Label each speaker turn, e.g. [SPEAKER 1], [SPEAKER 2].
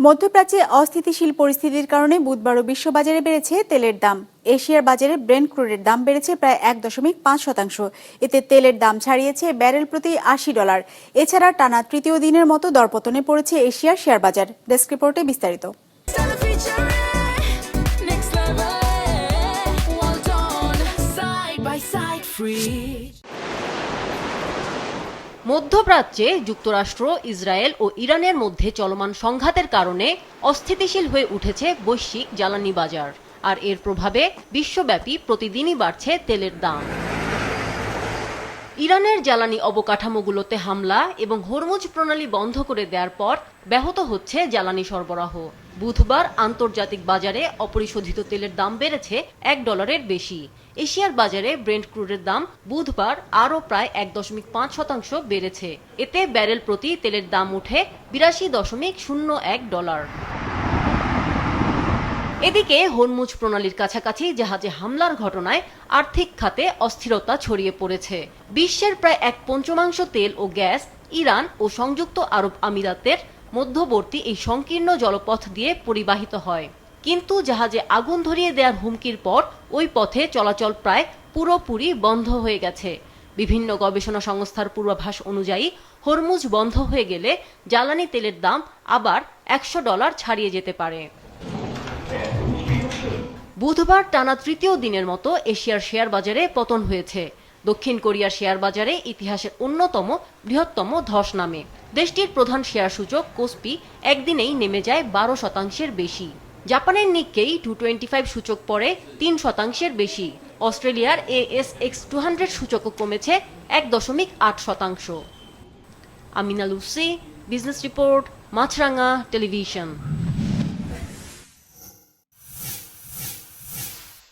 [SPEAKER 1] মধ্যপ্রাচ্যে অস্থিতিশীল পরিস্থিতির কারণে বুধবারও বিশ্ববাজারে বেড়েছে তেলের দাম। এশিয়ার বাজারে ব্রেন্ট ক্রুডের দাম বেড়েছে প্রায় 1.5%। এতে তেলের দাম ছাড়িয়েছে ব্যারেল প্রতি $80। এছাড়া টানা তৃতীয় দিনের মতো দরপতনে পড়েছে এশিয়ার শেয়ার বাজার। ডেস্ক রিপোর্টে বিস্তারিত।
[SPEAKER 2] মধ্যপ্রাচ্যে যুক্তরাষ্ট্র, ইসরায়েল ও ইরানের মধ্যে চলমান সংঘাতের কারণে অস্থিতিশীল হয়ে উঠেছে বৈশ্বিক জ্বালানি বাজার। আর এর প্রভাবে বিশ্বব্যাপী প্রতিদিনই বাড়ছে তেলের দাম। ইরানের জ্বালানি অবকাঠামোগুলোতে হামলা এবং হরমুজ প্রণালী বন্ধ করে দেওয়ার পর ব্যাহত হচ্ছে জ্বালানি সরবরাহ। বুধবার আন্তর্জাতিক বাজারে অপরিশোধিত তেলের দাম বেড়েছে $1 বেশি। এশিয়ার বাজারে ব্রেন্ট ক্রুডের দাম বুধবার আরও প্রায় 1.5% বেড়েছে। এতে ব্যারেল প্রতি তেলের দাম উঠে $82.01। এদিকে হরমুজ প্রণালীর কাছাকাছি জাহাজে হামলার ঘটনায় আর্থিক খাতে অস্থিরতা ছড়িয়ে পড়েছে। বিশ্বের প্রায় 1/5 তেল ও গ্যাস ইরান ও সংযুক্ত আরব আমিরাতের মধ্যবর্তী এই সংকীর্ণ জলপথ দিয়ে পরিবাহিত হয়। কিন্তু জাহাজে আগুন ধরিয়ে দেওয়ার হুমকির পর ওই পথে চলাচল প্রায় পুরোপুরি বন্ধ হয়ে গেছে। বিভিন্ন গবেষণা সংস্থার পূর্বাভাস অনুযায়ী হরমুজ বন্ধ হয়ে গেলে জ্বালানি তেলের দাম আবার $100 ছাড়িয়ে যেতে পারে। বুধবার টানা তৃতীয় দিনের মতো এশিয়ার শেয়ার বাজারে পতন হয়েছে। দক্ষিণ কোরিয়ার শেয়ার বাজারে ইতিহাসের অন্যতম বৃহত্তম ধস নামে। দেশটির প্রধান শেয়ার সূচক কোসপি একদিনেই নেমে যায় 12% বেশি। জাপানের নিক্কেই 225 সূচক পড়ে 3% বেশি। অস্ট্রেলিয়ার ASX 200 সূচকও কমেছে 1.8%। আমিনা লুসি, বিজনেস রিপোর্ট, মাছরাঙা টেলিভিশন।